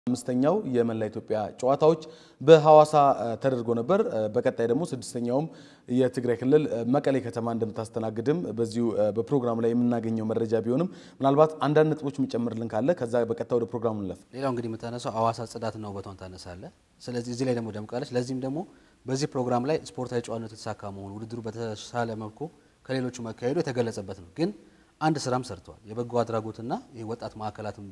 አምስተኛው የመላ ኢትዮጵያ ጨዋታዎች በሐዋሳ ተደርጎ ነበር። በቀጣይ ደግሞ ስድስተኛውም የትግራይ ክልል መቀሌ ከተማ እንደምታስተናግድም በዚሁ በፕሮግራሙ ላይ የምናገኘው መረጃ ቢሆንም ምናልባት አንዳንድ ነጥቦች የሚጨምርልን ካለ ከዛ በቀጣይ ወደ ፕሮግራሙ እንለፍ። ሌላው እንግዲህ መታነሳው ሐዋሳ ጽዳት ነው ቦታውን ታነሳለ። ስለዚህ እዚህ ላይ ደግሞ ደምቃለች። ለዚህም ደግሞ በዚህ ፕሮግራም ላይ ስፖርታዊ ጨዋታው የተሳካ መሆኑ ውድድሩ በተሻለ መልኩ ከሌሎቹ መካሄዱ የተገለጸበት ነው። ግን አንድ ስራም ሰርተዋል። የበጎ አድራጎትና የወጣት ማዕከላትን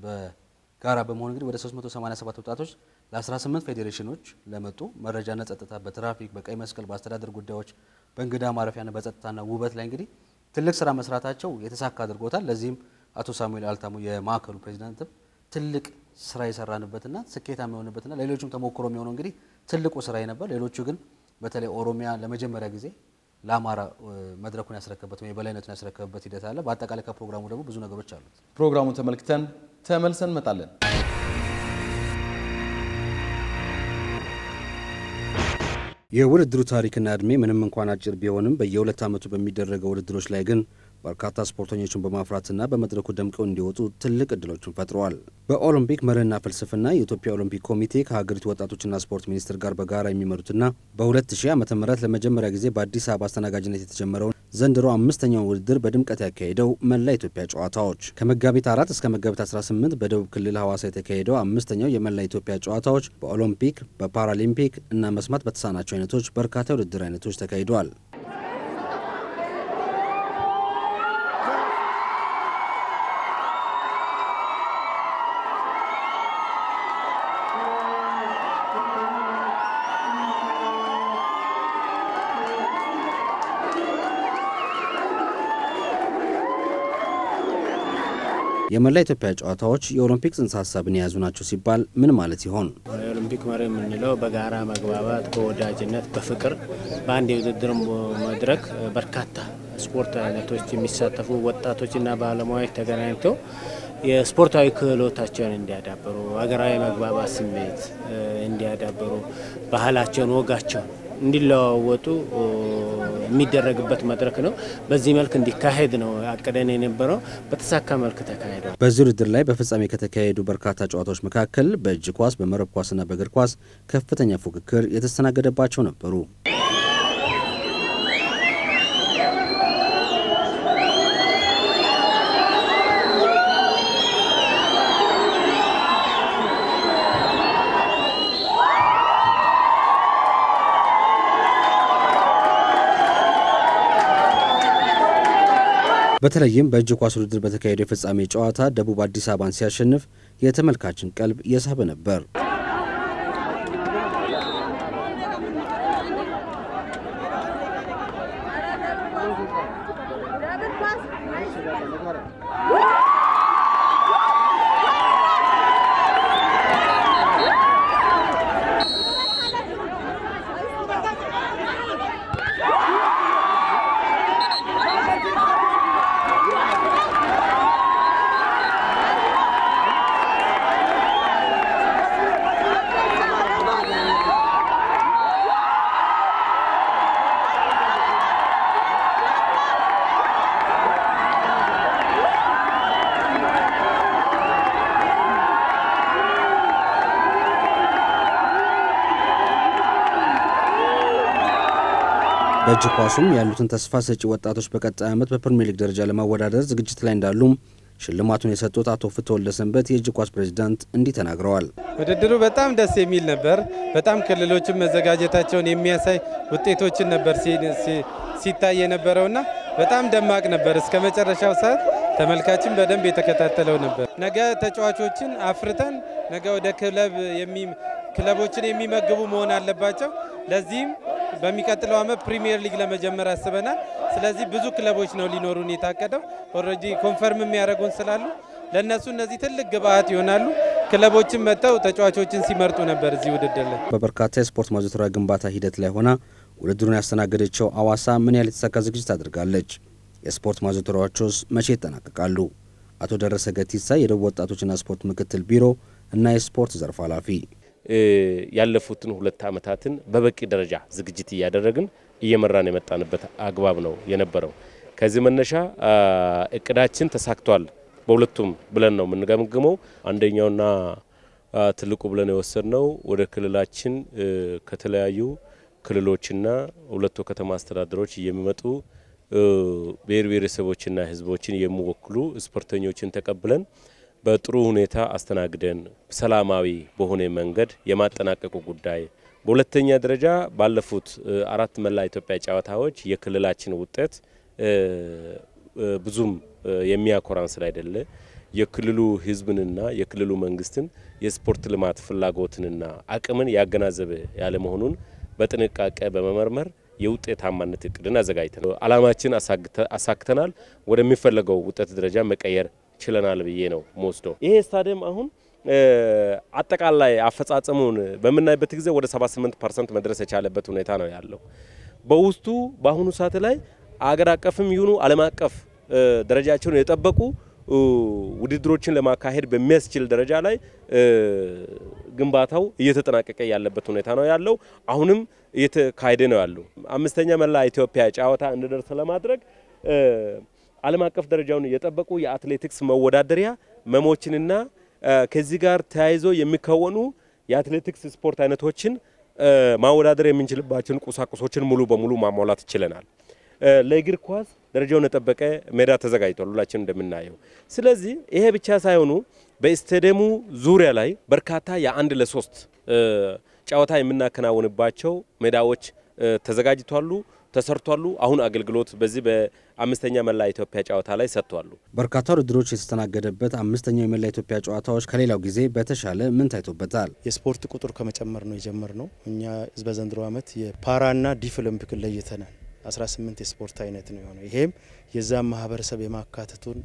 ጋራ በመሆን እንግዲህ ወደ 387 ወጣቶች ለ18 ፌዴሬሽኖች ለመጡ መረጃና ጸጥታ በትራፊክ በቀይ መስቀል በአስተዳደር ጉዳዮች በእንግዳ ማረፊያና በጸጥታና ውበት ላይ እንግዲህ ትልቅ ስራ መስራታቸው የተሳካ አድርጎታል። ለዚህም አቶ ሳሙኤል አልታሙ የማዕከሉ ፕሬዝዳንት ትልቅ ስራ የሰራንበትና ስኬታማ የሆነበትና ለሌሎችም ተሞክሮ የሚሆነው እንግዲህ ትልቁ ስራ ነበር። ሌሎቹ ግን በተለይ ኦሮሚያ ለመጀመሪያ ጊዜ ለአማራ መድረኩን ያስረከበበት ወይ በላይነቱን ያስረከበበት ሂደት አለ። በአጠቃላይ ከፕሮግራሙ ደግሞ ብዙ ነገሮች አሉት። ፕሮግራሙን ተመልክተን ተመልሰን መጣለን። የውድድሩ ታሪክና እድሜ ምንም እንኳን አጭር ቢሆንም በየሁለት ዓመቱ በሚደረገው ውድድሮች ላይ ግን በርካታ ስፖርተኞችን በማፍራትና በመድረኩ ደምቀው እንዲወጡ ትልቅ እድሎችን ፈጥረዋል። በኦሎምፒክ መርህና ፍልስፍና የኢትዮጵያ ኦሎምፒክ ኮሚቴ ከሀገሪቱ ወጣቶችና ስፖርት ሚኒስቴር ጋር በጋራ የሚመሩትና በ2000 ዓመተ ምህረት ለመጀመሪያ ጊዜ በአዲስ አበባ አስተናጋጅነት የተጀመረውን ዘንድሮ አምስተኛው ውድድር በድምቀት ያካሄደው መላ ኢትዮጵያ ጨዋታዎች ከመጋቢት 4 እስከ መጋቢት 18 በደቡብ ክልል ሐዋሳ የተካሄደው አምስተኛው የመላ ኢትዮጵያ ጨዋታዎች በኦሎምፒክ በፓራሊምፒክ እና መስማት በተሳናቸው አይነቶች በርካታ ውድድር አይነቶች ተካሂደዋል። የመላ ኢትዮጵያ ጨዋታዎች የኦሎምፒክ ጽንሰ ሐሳብን የያዙ ናቸው ሲባል ምን ማለት ይሆን? የኦሎምፒክ መርህ የምንለው በጋራ መግባባት፣ በወዳጅነት፣ በፍቅር በአንድ የውድድር መድረክ በርካታ ስፖርት አይነቶች የሚሳተፉ ወጣቶችና ባለሙያዎች ተገናኝተው የስፖርታዊ ክህሎታቸውን እንዲያዳብሩ፣ ሀገራዊ መግባባት ስሜት እንዲያዳብሩ፣ ባህላቸውን ወጋቸውን እንዲለዋወጡ የሚደረግበት መድረክ ነው። በዚህ መልክ እንዲካሄድ ነው አቀደን የነበረው። በተሳካ መልክ ተካሄደ። በዚህ ውድድር ላይ በፍጻሜ ከተካሄዱ በርካታ ጨዋታዎች መካከል በእጅ ኳስ፣ በመረብ ኳስና በእግር ኳስ ከፍተኛ ፉክክር የተስተናገደባቸው ነበሩ። በተለይም በእጅ ኳስ ውድድር በተካሄደው የፍጻሜ ጨዋታ ደቡብ አዲስ አበባን ሲያሸንፍ የተመልካችን ቀልብ የሳበ ነበር። በእጅ ኳሱም ያሉትን ተስፋ ሰጪ ወጣቶች በቀጣይ ዓመት በፕሪሚየር ሊግ ደረጃ ለማወዳደር ዝግጅት ላይ እንዳሉ ሽልማቱን የሰጡት አቶ ፍትወ ወልደሰንበት የእጅ ኳስ ፕሬዝዳንት እንዲህ ተናግረዋል። ውድድሩ በጣም ደስ የሚል ነበር። በጣም ክልሎችን መዘጋጀታቸውን የሚያሳይ ውጤቶችን ነበር ሲታይ የነበረውና በጣም ደማቅ ነበር። እስከ መጨረሻው ሰዓት ተመልካችን በደንብ የተከታተለው ነበር። ነገ ተጫዋቾችን አፍርተን ነገ ወደ ክለቦችን የሚመግቡ መሆን አለባቸው። ለዚህም በሚቀጥለው ዓመት ፕሪሚየር ሊግ ለመጀመር አስበናል። ስለዚህ ብዙ ክለቦች ነው ሊኖሩን የታቀደው። ኦሬዲ ኮንፈርም የሚያደርጉን ስላሉ ለነሱ እነዚህ ትልቅ ግብአት ይሆናሉ። ክለቦችን መጥተው ተጫዋቾችን ሲመርጡ ነበር እዚህ ውድድር ላይ። በበርካታ የስፖርት ማዘውተሪያ ግንባታ ሂደት ላይ ሆና ውድድሩን ያስተናገደችው ሐዋሳ ምን ያህል የተሳካ ዝግጅት አድርጋለች? የስፖርት ማዘውተሪያዎችስ መቼ ይጠናቀቃሉ? አቶ ደረሰ ገቲሳ የደቡብ ወጣቶችና ስፖርት ምክትል ቢሮ እና የስፖርት ዘርፍ ኃላፊ ያለፉትን 2 ዓመታትን በበቂ ደረጃ ዝግጅት እያደረግን እየመራን የመጣንበት አግባብ ነው የነበረው። ከዚህ መነሻ እቅዳችን ተሳክቷል በሁለቱም ብለን ነው የምንገምገመው። አንደኛውና ትልቁ ብለን የወሰድነው ወደ ክልላችን ከተለያዩ ክልሎችና ሁለቱ ከተማ አስተዳደሮች የሚመጡ ብሔር ብሔረሰቦችና ህዝቦችን የሚወክሉ ስፖርተኞችን ተቀብለን በጥሩ ሁኔታ አስተናግደን ሰላማዊ በሆነ መንገድ የማጠናቀቁ ጉዳይ። በሁለተኛ ደረጃ ባለፉት 4 መላ ኢትዮጵያ ጨዋታዎች የክልላችን ውጤት ብዙም የሚያኮራን ስላይደለ የክልሉ ህዝብንና የክልሉ መንግስትን የስፖርት ልማት ፍላጎትንና አቅምን ያገናዘበ ያለ መሆኑን በጥንቃቄ በመመርመር የውጤታማነት እቅድን አዘጋጅተናል። አላማችን አሳክተናል። ወደሚፈለገው ውጤት ደረጃ መቀየር ችለናል ብዬ ነው መወስደው። ይሄ ስታዲየም አሁን አጠቃላይ አፈጻጸሙን በመናይበት ጊዜ ወደ 78% መድረስ የቻለበት ሁኔታ ነው ያለው። በውስጡ በአሁኑ ሰዓት ላይ አገር አቀፍም ይሁኑ ዓለም አቀፍ ደረጃቸውን የጠበቁ ውድድሮችን ለማካሄድ በሚያስችል ደረጃ ላይ ግንባታው እየተጠናቀቀ ያለበት ሁኔታ ነው ያለው። አሁንም እየተካሄደ ነው ያለው። 5ኛ መላ ኢትዮጵያ ጨዋታ እንዲደርስ ለማድረግ ዓለም አቀፍ ደረጃውን የጠበቁ የአትሌቲክስ መወዳደሪያ መሞችንና ከዚህ ጋር ተያይዞ የሚከወኑ የአትሌቲክስ ስፖርት አይነቶችን ማወዳደር የምንችልባቸውን ቁሳቁሶችን ሙሉ በሙሉ ማሟላት ይችላል። ለእግር ኳስ ደረጃውን የጠበቀ ሜዳ ተዘጋጅቷል ሁላችን እንደምናየው። ስለዚህ ይሄ ብቻ ሳይሆኑ በስታዲየሙ ዙሪያ ላይ በርካታ የ1 ለ3 ጨዋታ የምናከናውንባቸው ሜዳዎች ተዘጋጅቷሉ፣ ተሰርቷሉ። አሁን አገልግሎት በዚህ በ5ኛ መላ ኢትዮጵያ ጨዋታ ላይ ሰጥቷሉ። በርካታ ውድድሮች የተስተናገደበት 5ኛው የመላ ኢትዮጵያ ጨዋታዎች ከሌላው ጊዜ በተሻለ ምን ታይቶበታል? የስፖርት ቁጥር ከመጨመር ነው የጀመርነው። እኛ በዘንድሮ ዓመት የፓራና ዲፍ ኦሎምፒክ ለይተናል። 18 የስፖርት አይነት ነው የሆነው። ይሄም የዛም ማህበረሰብ የማካተቱን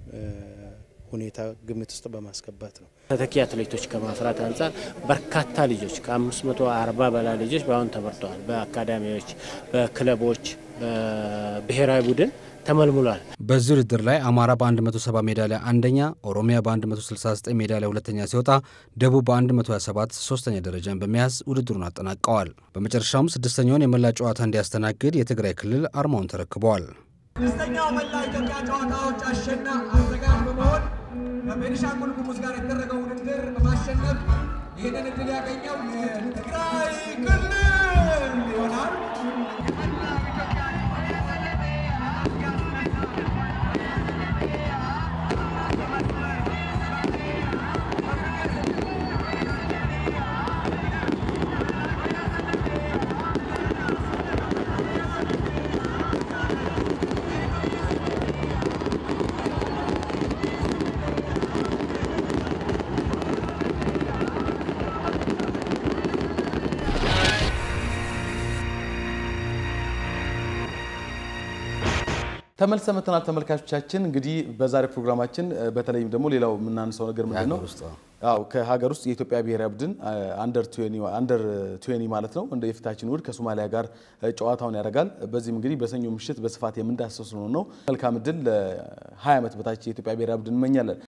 ሁኔታ ግምት ውስጥ በማስገባት ነው። ተተኪ አትሌቶች ከማፍራት አንጻር በርካታ ልጆች ከ540 በላይ ልጆች በአሁን ተመርጠዋል። በአካዳሚዎች፣ በክለቦች፣ በብሔራዊ ቡድን ተመልምሏል። በዚህ ውድድር ላይ አማራ በ170 ሜዳሊያ አንደኛ፣ ኦሮሚያ በ169 ሜዳሊያ ሁለተኛ ሲወጣ ደቡብ በ127 ሶስተኛ ደረጃን በመያዝ ውድድሩን አጠናቀዋል። በመጨረሻውም 6ኛውን የመላ ጨዋታ እንዲያስተናግድ የትግራይ ክልል አርማውን ተረክበዋል። 6ኛው መላ ኢትዮጵያ ጨዋታዎች አዘጋጅ በመሆን ከቤኒሻንጉል ጉሙዝ ጋር የተደረገው ውድድር በማሸነፍ ይህንን እድል ያገኘው የትግራይ ክልል ይሆናል። ተመልሰን መጥተናል ተመልካቾቻችን። እንግዲህ በዛሬ ፕሮግራማችን በተለይም ደግሞ ሌላው የምናነሳው ነገር ምንድነው? ከሀገር ውስጥ የኢትዮጵያ ብሔራዊ ቡድን አንደር 20 ማለት ነው እንደ የፊታችን እሁድ ከሶማሊያ ጋር ጨዋታውን ያደርጋል። በዚህም እንግዲህ በሰኞ ምሽት በስፋት የምንዳሰስ ነው። መልካም እድል ለ20 ዓመት በታች የኢትዮጵያ ብሔራዊ ቡድን እንመኛለን።